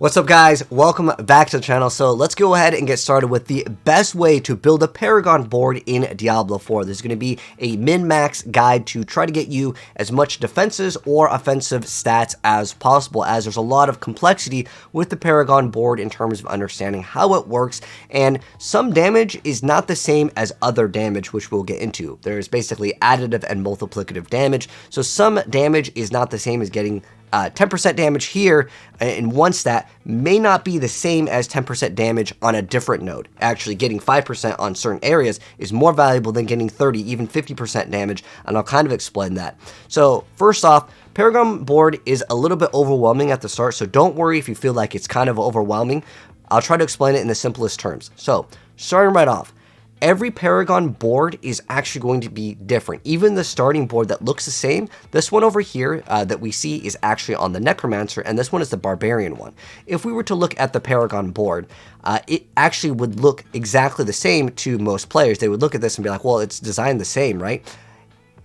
What's up, guys? Welcome back to the channel. So let's go ahead and get started with the best way to build a Paragon board in Diablo 4. There's going to be a min-max guide to try to get you as much defenses or offensive stats as possible, as there's a lot of complexity with the Paragon board in terms of understanding how it works, and some damage is not the same as other damage, which we'll get into. There's basically additive and multiplicative damage, so some damage is not the same as getting 10% damage here in one stat may not be the same as 10% damage on a different node. Actually, getting 5% on certain areas is more valuable than getting 30, even 50% damage, and I'll kind of explain that. So first off, Paragon board is a little bit overwhelming at the start, so don't worry if you feel like it's kind of overwhelming. I'll try to explain it in the simplest terms. So starting right off, every Paragon board is actually going to be different. Even the starting board that looks the same, this one over here that we see is actually on the Necromancer, and this one is the Barbarian one. If we were to look at the Paragon board, it actually would look exactly the same to most players. They would look at this and be like, well, it's designed the same, right?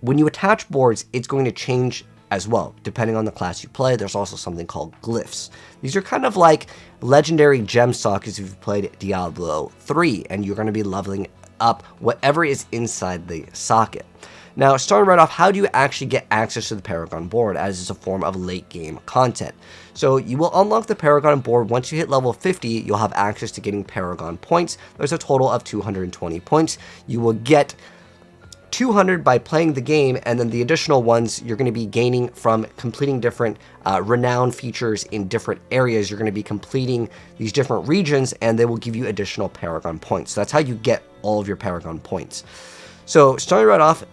When you attach boards, it's going to change as well, depending on the class you play. There's also something called Glyphs. These are kind of like legendary gem sockets if you've played Diablo 3, and you're going to be leveling up whatever is inside the socket. Now, starting right off, how do you actually get access to the Paragon board, as it's a form of late game content? So you will unlock the Paragon board once you hit level 50. You'll have access to getting Paragon points. There's a total of 220 points. You will get 200 by playing the game, and then the additional ones you're going to be gaining from completing different renown features in different areas. You're going to be completing these different regions, and they will give you additional Paragon points. So that's how you get all of your Paragon points. So starting right off,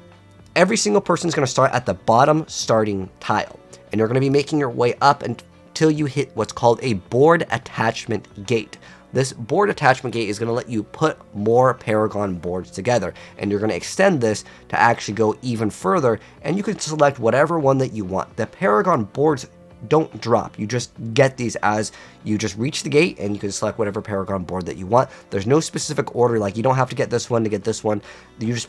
every single person is going to start at the bottom starting tile, and you're going to be making your way up until you hit what's called a board attachment gate. This board attachment gate is going to let you put more Paragon boards together, and you're going to extend this to actually go even further, and you can select whatever one that you want. The Paragon boards don't drop. You just get these as you just reach the gate, and you can select whatever Paragon board that you want. There's no specific order, like you don't have to get this one to get this one. You just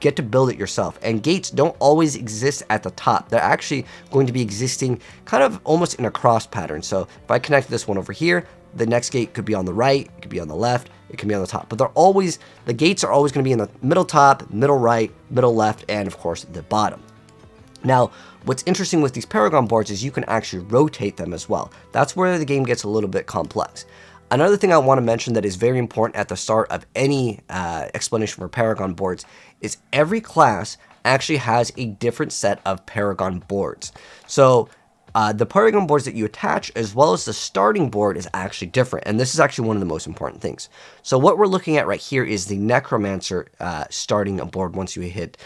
get to build it yourself. And gates don't always exist at the top. They're actually going to be existing kind of almost in a cross pattern. So if I connect this one over here, the next gate could be on the right, it could be on the left, it can be on the top. But the gates are always going to be in the middle top, middle right, middle left, and of course the bottom. Now, what's interesting with these Paragon boards is you can actually rotate them as well. That's where the game gets a little bit complex. Another thing I want to mention that is very important at the start of any explanation for Paragon boards is every class actually has a different set of Paragon boards. So the Paragon boards that you attach, as well as the starting board, is actually different, and this is actually one of the most important things. So what we're looking at right here is the Necromancer starting board. Once you hit,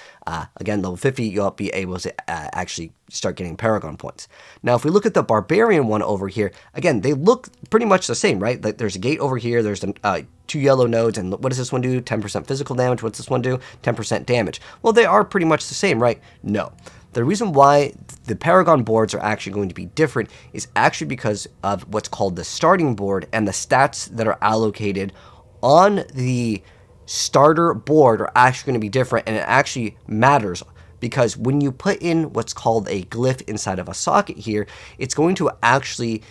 again, level 50, you'll be able to actually start getting Paragon points. Now, if we look at the Barbarian one over here, again, they look pretty much the same, right? Like there's a gate over here, there's two yellow nodes, and what does this one do? 10% physical damage. What's this one do? 10% damage. Well, they are pretty much the same, right? No. The reason why the Paragon boards are actually going to be different is actually because of what's called the starting board, and the stats that are allocated on the starter board are actually going to be different, and it actually matters because when you put in what's called a glyph inside of a socket here, it's going to actually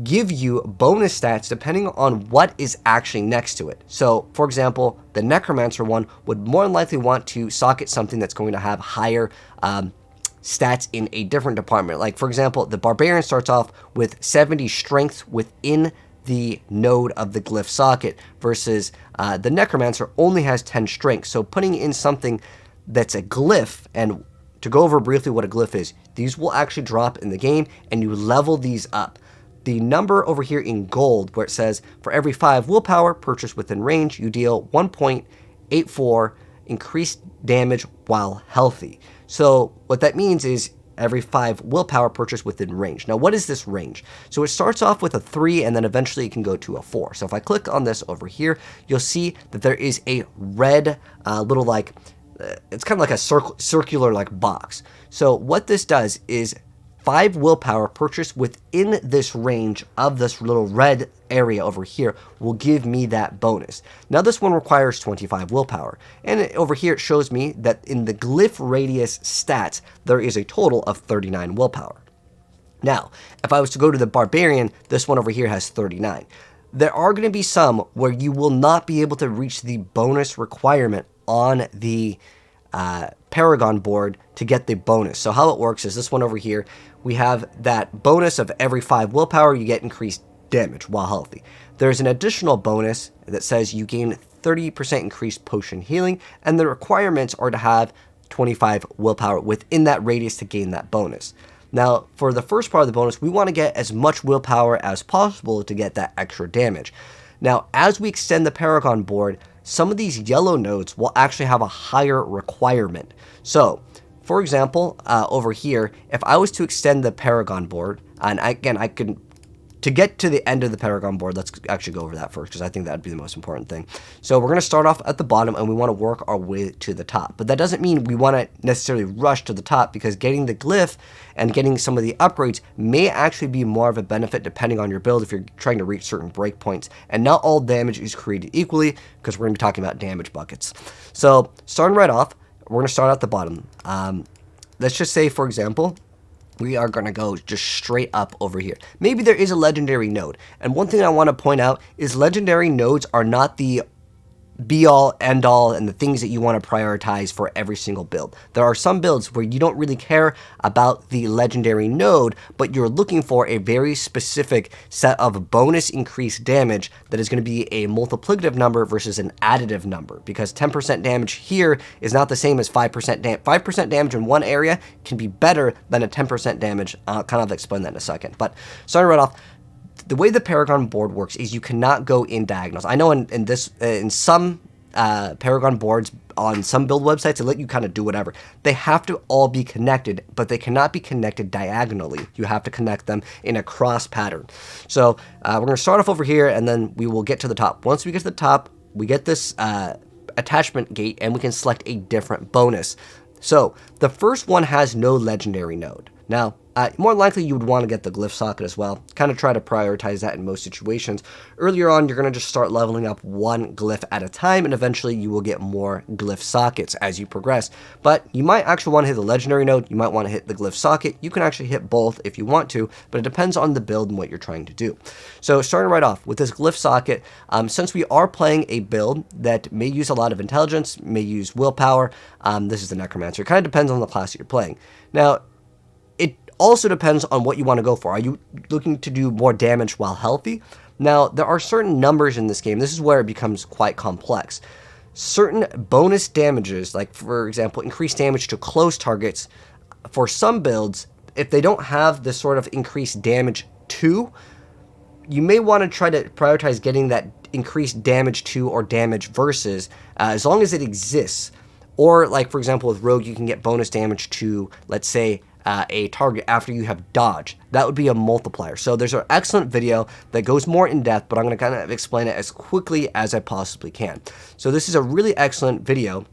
give you bonus stats depending on what is actually next to it. So, for example, the Necromancer one would more than likely want to socket something that's going to have higher stats in a different department. Like, for example, the Barbarian starts off with 70 strength within the node of the glyph socket, versus the Necromancer only has 10 strength. So putting in something that's a glyph, and to go over briefly what a glyph is, these will actually drop in the game, and you level these up. The number over here in gold, where it says for every 5 willpower purchased within range, you deal 1.84 increased damage while healthy. So what that means is every 5 willpower purchased within range. Now, what is this range? So it starts off with a 3, and then eventually it can go to a 4. So if I click on this over here, you'll see that there is a red little, like, it's kind of like a circular like box. So what this does is 5 willpower purchased within this range of this little red area over here will give me that bonus. Now this one requires 25 willpower, and over here it shows me that in the glyph radius stats there is a total of 39 willpower. Now, if I was to go to the Barbarian, this one over here has 39. There are going to be some where you will not be able to reach the bonus requirement on the Paragon board to get the bonus. So how it works is this one over here, we have that bonus of every 5 willpower, you get increased damage while healthy. There's an additional bonus that says you gain 30% increased potion healing, and the requirements are to have 25 willpower within that radius to gain that bonus. Now, for the first part of the bonus, we want to get as much willpower as possible to get that extra damage. Now, as we extend the Paragon board, some of these yellow nodes will actually have a higher requirement. So, for example, over here, if I was to extend the Paragon board, and again, I could, to get to the end of the Paragon board, let's actually go over that first, because I think that would be the most important thing. So we're going to start off at the bottom, and we want to work our way to the top. But that doesn't mean we want to necessarily rush to the top, because getting the glyph and getting some of the upgrades may actually be more of a benefit depending on your build if you're trying to reach certain breakpoints. And not all damage is created equally, because we're going to be talking about damage buckets. So starting right off, we're going to start at the bottom. Let's just say, for example, we are going to go just straight up over here. Maybe there is a legendary node. And one thing I want to point out is legendary nodes are not the be-all, end-all, and the things that you want to prioritize for every single build. There are some builds where you don't really care about the legendary node, but you're looking for a very specific set of bonus increased damage that is going to be a multiplicative number versus an additive number, because 10% damage here is not the same as 5% damage. 5% damage in one area can be better than a 10% damage. I'll kind of explain that in a second. But starting right off, the way the Paragon board works is you cannot go in diagonals. I know in some Paragon boards on some build websites, they let you kind of do whatever. They have to all be connected, but they cannot be connected diagonally. You have to connect them in a cross pattern. So we're going to start off over here, and then we will get to the top. Once we get to the top, we get this attachment gate, and we can select a different bonus. So the first one has no legendary node. Now, more likely you would want to get the glyph socket as well. Kind of try to prioritize that in most situations. Earlier on, you're going to just start leveling up one glyph at a time, and eventually you will get more glyph sockets as you progress. But you might actually want to hit the legendary node. You might want to hit the glyph socket. You can actually hit both if you want to, but it depends on the build and what you're trying to do. So starting right off with this glyph socket, since we are playing a build that may use a lot of intelligence, may use willpower, this is the necromancer. It kind of depends on the class that you're playing. Now, it also depends on what you want to go for. Are you looking to do more damage while healthy? Now, there are certain numbers in this game. This is where it becomes quite complex. Certain bonus damages, like for example, increased damage to close targets, for some builds, if they don't have this sort of increased damage to, you may want to try to prioritize getting that increased damage to or damage versus, as long as it exists. Or like, for example, with Rogue, you can get bonus damage to, let's say, a target after you have dodged. That would be a multiplier. So there's an excellent video that goes more in depth, but I'm going to kind of explain it as quickly as I possibly can. So this is a really excellent video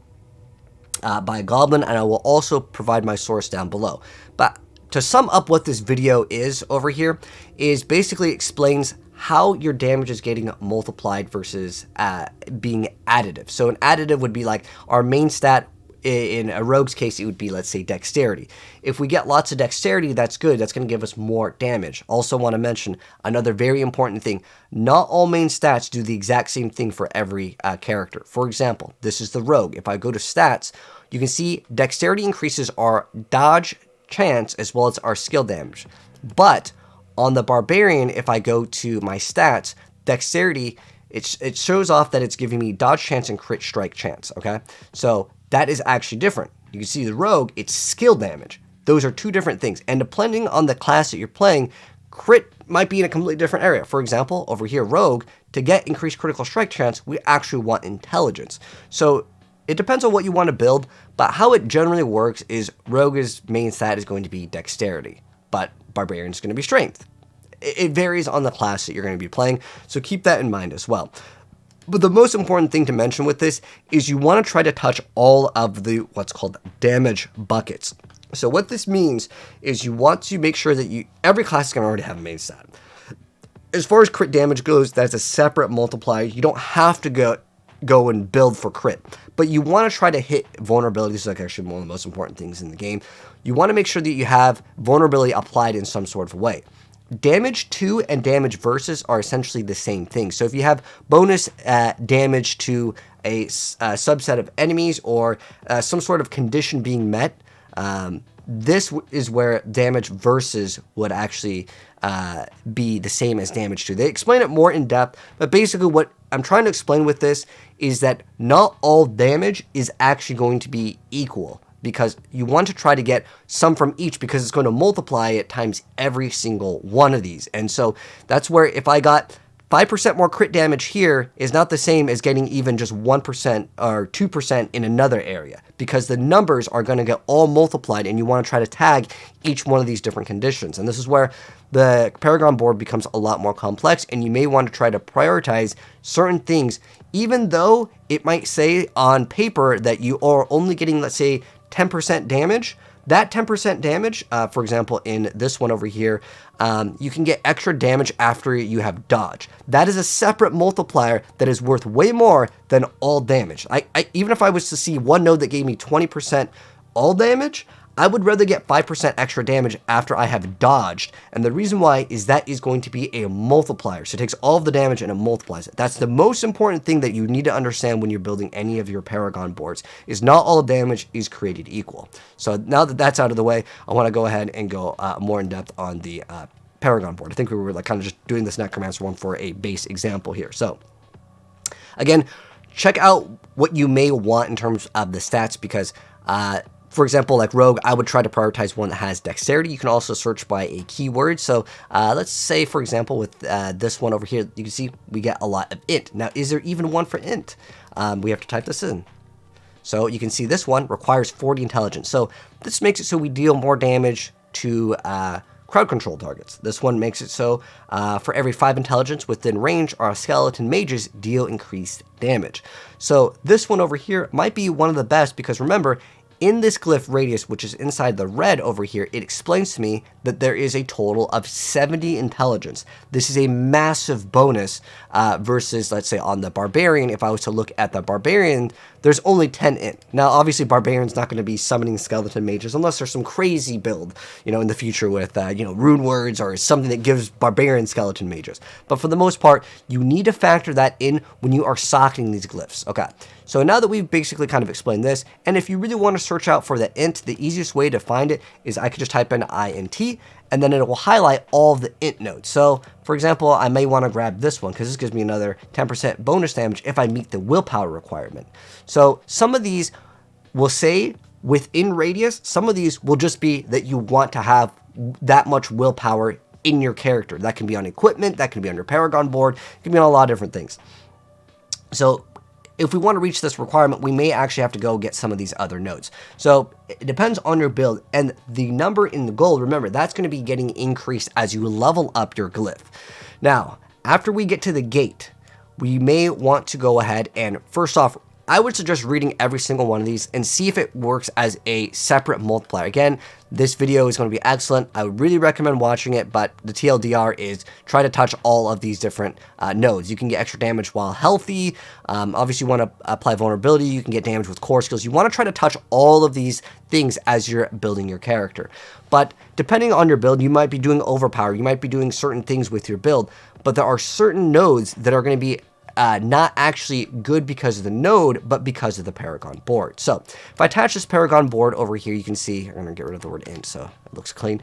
by Goblin, and I will also provide my source down below. But to sum up what this video is over here, is basically explains how your damage is getting multiplied versus being additive. So an additive would be like our main stat. In a rogue's case, it would be, let's say, dexterity. If we get lots of dexterity, that's good. That's going to give us more damage. Also want to mention another very important thing. Not all main stats do the exact same thing for every character. For example, this is the rogue. If I go to stats, you can see dexterity increases our dodge chance as well as our skill damage. But on the barbarian, if I go to my stats, dexterity, it shows off that it's giving me dodge chance and crit strike chance, okay? So that is actually different. You can see the rogue, it's skill damage. Those are two different things. And depending on the class that you're playing, crit might be in a completely different area. For example, over here, rogue, to get increased critical strike chance, we actually want intelligence. So it depends on what you want to build, but how it generally works is rogue's main stat is going to be dexterity, but barbarian is going to be strength. It varies on the class that you're going to be playing, so keep that in mind as well. But the most important thing to mention with this is you want to try to touch all of the what's called damage buckets. So what this means is you want to make sure that every class is going to already have a main stat. As far as crit damage goes, that's a separate multiplier. You don't have to go go and build for crit. But you want to try to hit vulnerability. This is like actually one of the most important things in the game. You want to make sure that you have vulnerability applied in some sort of way. Damage to and damage versus are essentially the same thing. So if you have bonus damage to a subset of enemies or some sort of condition being met, this is where damage versus would actually be the same as damage to. They explain it more in depth, but basically what I'm trying to explain with this is that not all damage is actually going to be equal, because you want to try to get some from each, because it's going to multiply it times every single one of these. And so that's where if I got 5% more crit damage here is not the same as getting even just 1% or 2% in another area, because the numbers are going to get all multiplied, and you want to try to tag each one of these different conditions. And this is where the Paragon board becomes a lot more complex, and you may want to try to prioritize certain things, even though it might say on paper that you are only getting, let's say, 10% damage. That 10% damage, for example, in this one over here, you can get extra damage after you have dodge. That is a separate multiplier that is worth way more than all damage. Even if I was to see one node that gave me 20% all damage, I would rather get 5% extra damage after I have dodged. And the reason why is that is going to be a multiplier. So it takes all of the damage and it multiplies it. That's the most important thing that you need to understand when you're building any of your Paragon boards, is not all damage is created equal. So now that that's out of the way, I want to go ahead and go more in depth on the Paragon board. I think we were like kind of just doing this Necromancer one for a base example here. So again, check out what you may want in terms of the stats, because for example, like Rogue, I would try to prioritize one that has dexterity. You can also search by a keyword. So let's say, for example, with this one over here, you can see we get a lot of int. Now, is there even one for int? We have to type this in. So you can see this one requires 40 intelligence. So this makes it so we deal more damage to crowd control targets. This one makes it so for every 5 intelligence within range, our skeleton mages deal increased damage. So this one over here might be one of the best, because remember, in this glyph radius, which is inside the red over here, it explains to me that there is a total of 70 intelligence. This is a massive bonus versus, let's say, on the Barbarian. If I was to look at the Barbarian, there's only 10 int. Now, obviously, Barbarian's not going to be summoning skeleton mages unless there's some crazy build, you know, in the future with, you know, RuneWords or something that gives Barbarian skeleton mages. But for the most part, you need to factor that in when you are socketing these glyphs. Okay. So now that we've basically kind of explained this, and if you really want to search out for the int, the easiest way to find it is I could just type in int, and then it will highlight all of the int nodes. So, for example, I may want to grab this one, because this gives me another 10% bonus damage if I meet the willpower requirement. So some of these will say within radius, some of these will just be that you want to have that much willpower in your character. That can be on equipment, that can be on your Paragon board, it can be on a lot of different things. So if we want to reach this requirement, we may actually have to go get some of these other nodes. So it depends on your build, and the number in the gold, remember, that's going to be getting increased as you level up your glyph. Now, after we get to the gate, we may want to go ahead and, first off, I would suggest reading every single one of these and see if it works as a separate multiplier. Again, this video is going to be excellent. I would really recommend watching it, but the TLDR is try to touch all of these different nodes. You can get extra damage while healthy. Obviously, you want to apply vulnerability. You can get damage with core skills. You want to try to touch all of these things as you're building your character. But depending on your build, you might be doing overpower. You might be doing certain things with your build, but there are certain nodes that are going to be not actually good because of the node, but because of the Paragon board. So if I attach this Paragon board over here, you can see, I'm going to get rid of the word int so it looks clean.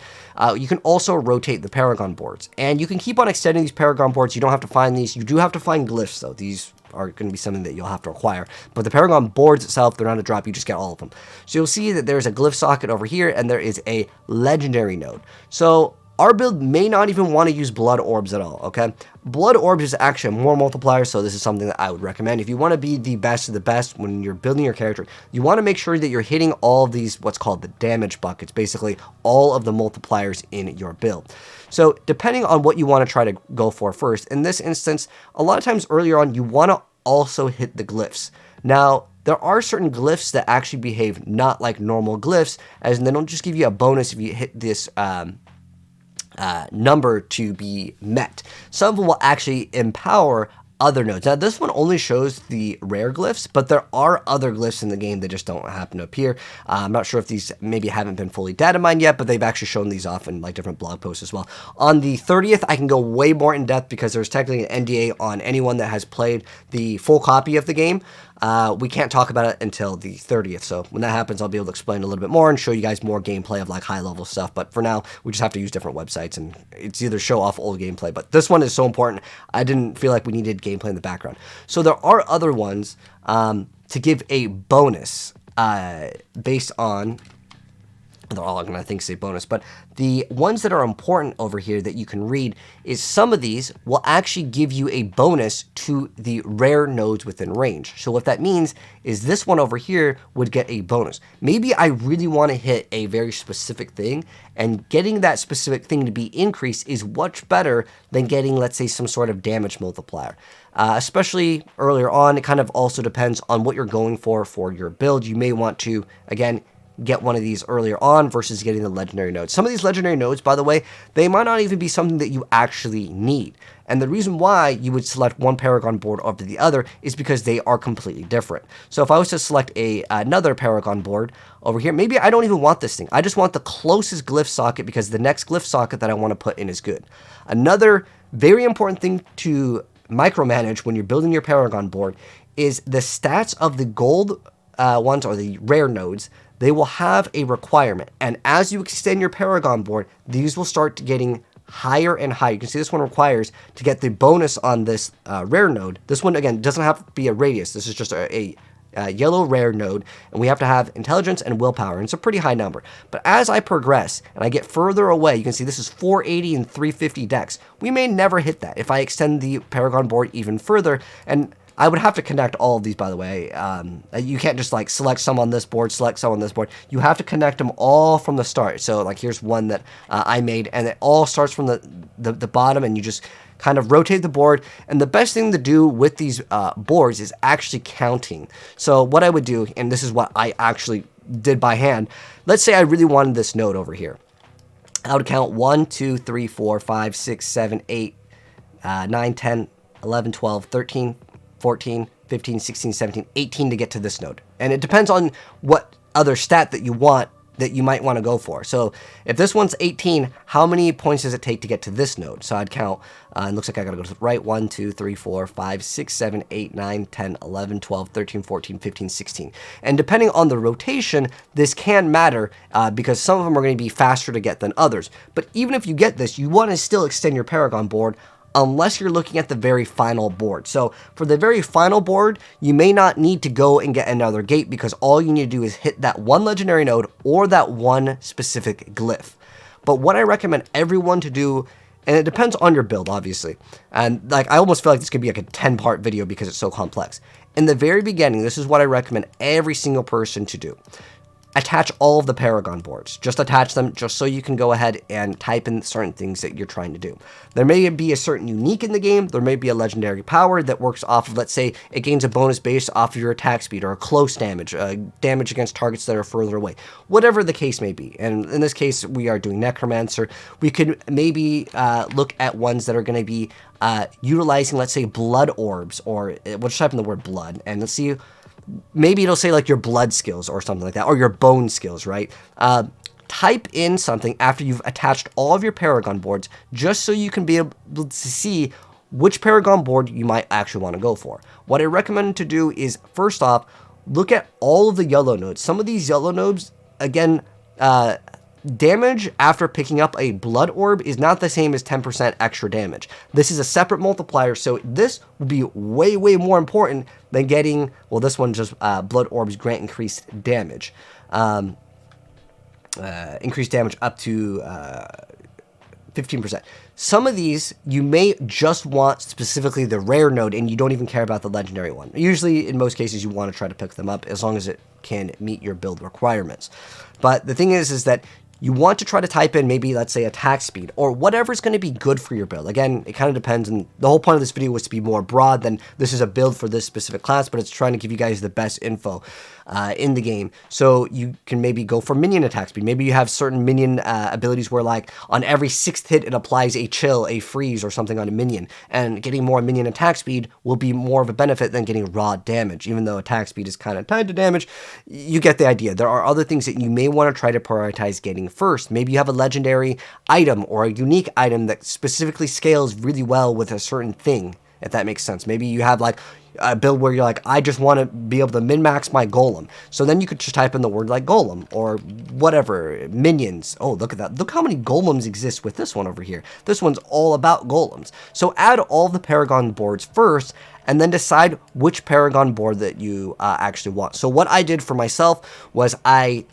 You can also rotate the Paragon boards, and you can keep on extending these Paragon boards. You don't have to find these. You do have to find glyphs, though. These are going to be something that you'll have to acquire. But the Paragon boards itself, they're not a drop. You just get all of them. So you'll see that there's a glyph socket over here, and there is a legendary node. So our build may not even want to use blood orbs at all, okay? Blood orbs is actually more multiplier, so this is something that I would recommend. If you want to be the best of the best when you're building your character, you want to make sure that you're hitting all of these, what's called the damage buckets, basically all of the multipliers in your build. So depending on what you want to try to go for first, in this instance, a lot of times earlier on, you want to also hit the glyphs. Now, there are certain glyphs that actually behave not like normal glyphs, as in they don't just give you a bonus if you hit this number to be met. Some of them will actually empower other nodes. Now, this one only shows the rare glyphs, but there are other glyphs in the game that just don't happen to appear. I'm not sure if these maybe haven't been fully data mined yet, but they've actually shown these off in like different blog posts as well. On the 30th, I can go way more in depth because there's technically an NDA on anyone that has played the full copy of the game. We can't talk about it until the 30th, so when that happens, I'll be able to explain a little bit more and show you guys more gameplay of like high-level stuff, but for now, we just have to use different websites, and it's either show off old gameplay, but this one is so important, I didn't feel like we needed gameplay in the background. So there are other ones to give a bonus based on... They're all going to, I think, say bonus, but the ones that are important over here that you can read is some of these will actually give you a bonus to the rare nodes within range. So what that means is this one over here would get a bonus. Maybe I really want to hit a very specific thing, and getting that specific thing to be increased is much better than getting, let's say, some sort of damage multiplier. Especially earlier on, it kind of also depends on what you're going for your build. You may want to, again, get one of these earlier on versus getting the legendary nodes. Some of these legendary nodes, by the way, they might not even be something that you actually need. And the reason why you would select one Paragon board over the other is because they are completely different. So if I was to select another Paragon board over here, maybe I don't even want this thing. I just want the closest glyph socket because the next glyph socket that I want to put in is good. Another very important thing to micromanage when you're building your Paragon board is the stats of the gold ones or the rare nodes. They will have a requirement, and as you extend your Paragon board, these will start getting higher and higher. You can see this one requires to get the bonus on this rare node. This one, again, doesn't have to be a radius. This is just a yellow rare node, and we have to have intelligence and willpower, and it's a pretty high number. But as I progress and I get further away, you can see this is 480 and 350 dex. We may never hit that if I extend the Paragon board even further, and I would have to connect all of these, by the way. You can't just like select some on this board, select some on this board. You have to connect them all from the start. So like here's one that I made, and it all starts from the bottom, and you just kind of rotate the board. And the best thing to do with these boards is actually counting. So what I would do, and this is what I actually did by hand. Let's say I really wanted this node over here. I would count 1, 2, 3, 4, 5, 6, 7, 8, 9, 10, 11, 12, 13, 14, 15, 16, 17, 18 to get to this node. And it depends on what other stat that you want that you might want to go for. So if this one's 18, how many points does it take to get to this node? So I'd count, it looks like I got to go to the right, 1, 2, 3, 4, 5, 6, 7, 8, 9, 10, 11, 12, 13, 14, 15, 16. And depending on the rotation, this can matter because some of them are going to be faster to get than others. But even if you get this, you want to still extend your Paragon board unless you're looking at the very final board. So for the very final board, you may not need to go and get another gate because all you need to do is hit that one legendary node or that one specific glyph. But what I recommend everyone to do, and it depends on your build, obviously, and like I almost feel like this could be like a 10-part video because it's so complex. In the very beginning, this is what I recommend every single person to do. Attach all of the Paragon boards. Just attach them just so you can go ahead and type in certain things that you're trying to do. There may be a certain unique in the game. There may be a legendary power that works off of, let's say, it gains a bonus based off of your attack speed or a close damage, damage against targets that are further away. Whatever the case may be. And in this case, we are doing Necromancer. We could maybe look at ones that are going to be utilizing, let's say, blood orbs, or we'll just type in the word blood, and let's see. Maybe it'll say like your blood skills or something like that, or your bone skills, right? Type in something after you've attached all of your Paragon boards, just so you can be able to see which Paragon board you might actually want to go for. What I recommend to do is, first off, look at all of the yellow nodes. Some of these yellow nodes, again, damage after picking up a blood orb is not the same as 10% extra damage. This is a separate multiplier, so this will be way, way more important than getting, well, this one just blood orbs grant increased damage. Increased damage up to 15%. Some of these, you may just want specifically the rare node, and you don't even care about the legendary one. Usually, in most cases, you want to try to pick them up as long as it can meet your build requirements. But the thing is that you want to try to type in maybe, let's say, attack speed or whatever's going to be good for your build. Again, it kind of depends, and the whole point of this video was to be more broad than this is a build for this specific class, but it's trying to give you guys the best info in the game. So you can maybe go for minion attack speed. Maybe you have certain minion abilities where, like, on every 6th hit, it applies a chill, a freeze, or something on a minion, and getting more minion attack speed will be more of a benefit than getting raw damage. Even though attack speed is kind of tied to damage, you get the idea. There are other things that you may want to try to prioritize getting first. Maybe you have a legendary item or a unique item that specifically scales really well with a certain thing, if that makes sense. Maybe you have like a build where you're like, I just want to be able to min-max my golem. So then you could just type in the word like golem or whatever, minions. Oh, look at that. Look how many golems exist with this one over here. This one's all about golems. So add all the Paragon boards first, and then decide which Paragon board that you actually want. So what I did for myself was I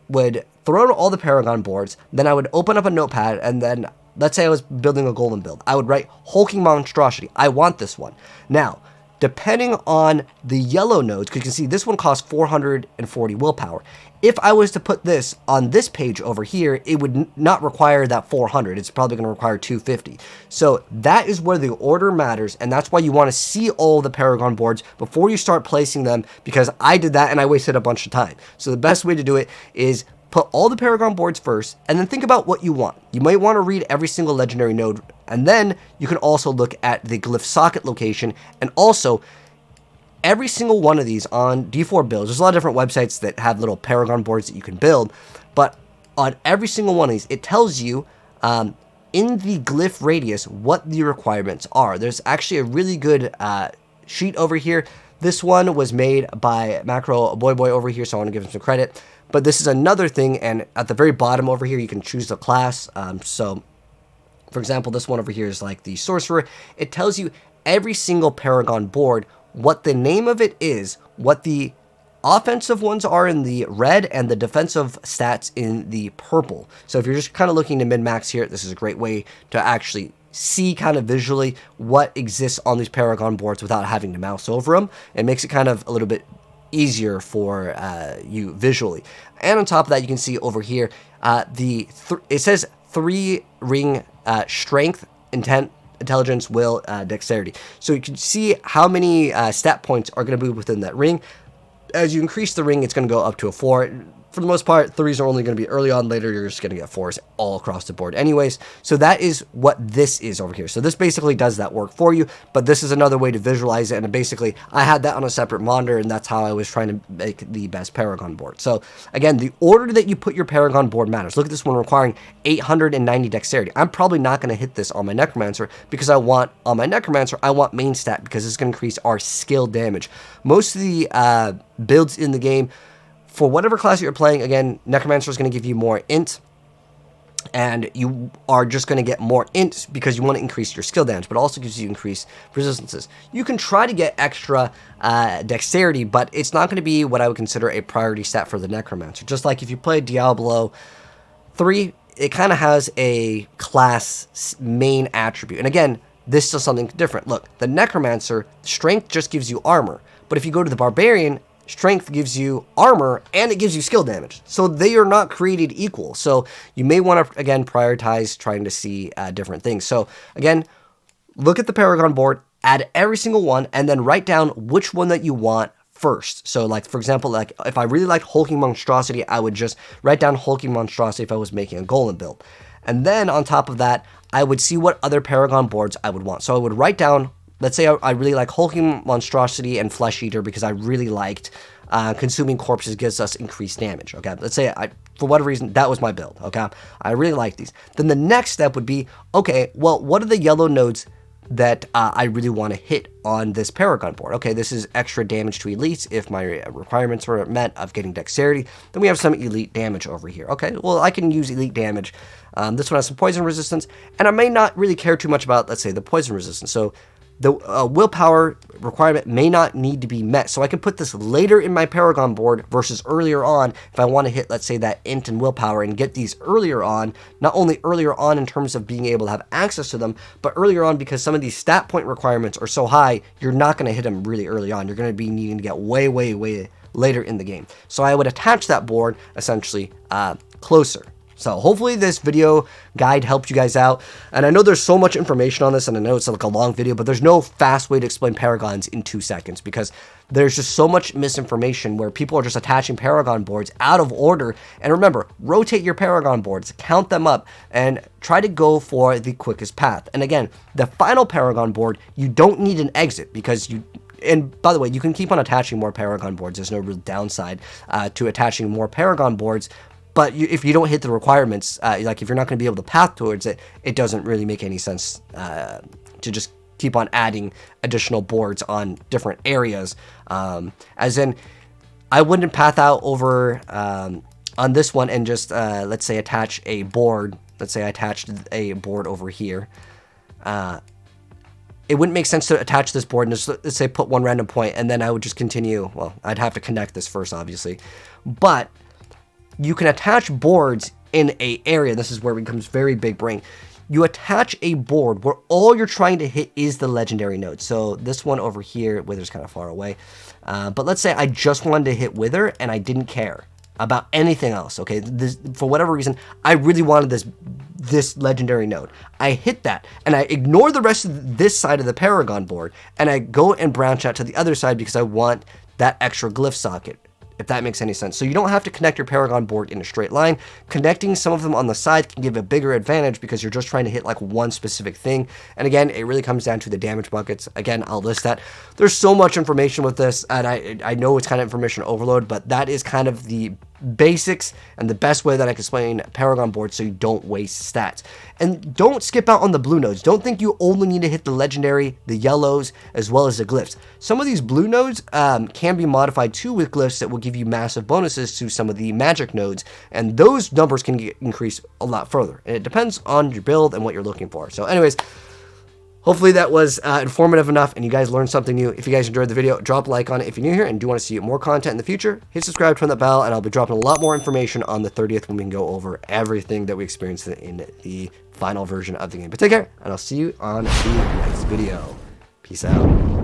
would throw out all the Paragon boards, then I would open up a notepad, and then let's say I was building a golem build. I would write Hulking Monstrosity. I want this one. Now, depending on the yellow nodes, because you can see this one costs 440 willpower. If I was to put this on this page over here, it would not require that 400. It's probably going to require 250. So that is where the order matters, and that's why you want to see all the Paragon boards before you start placing them, because I did that and I wasted a bunch of time. So the best way to do it is put all the Paragon boards first, and then think about what you want. You might want to read every single legendary node, and then you can also look at the Glyph socket location, and also every single one of these on D4 builds. There's a lot of different websites that have little Paragon boards that you can build, but on every single one of these, it tells you in the Glyph radius what the requirements are. There's actually a really good sheet over here. This one was made by Macro Boy over here, so I want to give him some credit. But this is another thing, and at the very bottom over here, you can choose the class. So, for example, this one over here is like the Sorcerer. It tells you every single Paragon board, what the name of it is, what the offensive ones are in the red, and the defensive stats in the purple. So if you're just kind of looking to min-max here, this is a great way to actually see kind of visually what exists on these Paragon boards without having to mouse over them. It makes it kind of a little bit easier for you visually. And on top of that, you can see over here it says 3 ring strength, intent, intelligence, will, dexterity. So you can see how many stat points are going to be within that ring. As you increase the ring, it's going to go up to a 4. For the most part, 3s are only going to be early on. Later, you're just going to get 4s all across the board anyways. So that is what this is over here. So this basically does that work for you, but this is another way to visualize it. And basically, I had that on a separate monitor, and that's how I was trying to make the best Paragon board. So again, the order that you put your Paragon board matters. Look at this one requiring 890 dexterity. I'm probably not going to hit this on my Necromancer because I want main stat because it's going to increase our skill damage. Most of the builds in the game, for whatever class you're playing, again, Necromancer is going to give you more int, and you are just going to get more int because you want to increase your skill damage, but it also gives you increased resistances. You can try to get extra dexterity, but it's not going to be what I would consider a priority stat for the Necromancer. Just like if you play Diablo 3, it kind of has a class main attribute. And again, this is something different. Look, the Necromancer, strength just gives you armor, but if you go to the Barbarian, strength gives you armor, and it gives you skill damage. So they are not created equal. So you may want to, again, prioritize trying to see different things. So again, look at the Paragon board, add every single one, and then write down which one that you want first. So like, for example, like if I really like Hulking Monstrosity, I would just write down Hulking Monstrosity if I was making a golem build. And then on top of that, I would see what other Paragon boards I would want. So I would write down, let's say I really like Hulking Monstrosity and Flesh Eater because I really liked Consuming Corpses gives us increased damage, okay? Let's say, for whatever reason, that was my build, okay? I really like these. Then the next step would be, okay, well, what are the yellow nodes that I really want to hit on this Paragon board? Okay, this is extra damage to elites if my requirements were met of getting dexterity. Then we have some elite damage over here. Okay, well, I can use elite damage. This one has some poison resistance, and I may not really care too much about, let's say, the poison resistance. So the willpower requirement may not need to be met. So I can put this later in my Paragon board versus earlier on if I want to hit, let's say, that int and willpower and get these earlier on. Not only earlier on in terms of being able to have access to them, but earlier on because some of these stat point requirements are so high, you're not going to hit them really early on. You're going to be needing to get way, way, way later in the game. So I would attach that board essentially closer. So hopefully this video guide helped you guys out. And I know there's so much information on this, and I know it's like a long video, but there's no fast way to explain paragons in 2 seconds because there's just so much misinformation where people are just attaching paragon boards out of order. And remember, rotate your paragon boards, count them up, and try to go for the quickest path. And again, the final paragon board, you don't need an exit because and by the way, you can keep on attaching more paragon boards. There's no real downside to attaching more paragon boards. But if you don't hit the requirements, like if you're not going to be able to path towards it, it doesn't really make any sense to just keep on adding additional boards on different areas. As in, I wouldn't path out over on this one and just, let's say, attach a board. Let's say I attached a board over here. It wouldn't make sense to attach this board and just, let's say, put one random point, and then I would just continue. Well, I'd have to connect this first, obviously. But you can attach boards in a area. This is where it becomes very big brain. You attach a board where all you're trying to hit is the legendary node. So this one over here, Wither's kind of far away. But let's say I just wanted to hit Wither and I didn't care about anything else. Okay, for whatever reason, I really wanted this legendary node. I hit that and I ignore the rest of this side of the paragon board and I go and branch out to the other side because I want that extra glyph socket, if that makes any sense. So you don't have to connect your paragon board in a straight line. Connecting some of them on the side can give a bigger advantage because you're just trying to hit like one specific thing. And again, it really comes down to the damage buckets. Again, I'll list that. There's so much information with this, and I know it's kind of information overload, but that is kind of the basics and the best way that I can explain paragon boards so you don't waste stats. And don't skip out on the blue nodes. Don't think you only need to hit the legendary, the yellows, as well as the glyphs. Some of these blue nodes can be modified too with glyphs that will give you massive bonuses to some of the magic nodes, and those numbers can get increased a lot further. And it depends on your build and what you're looking for. So anyways, hopefully that was informative enough and you guys learned something new. If you guys enjoyed the video, drop a like on it. If you're new here and do want to see more content in the future, hit subscribe, turn that bell, and I'll be dropping a lot more information on the 30th when we can go over everything that we experienced in the final version of the game. But take care, and I'll see you on the next video. Peace out.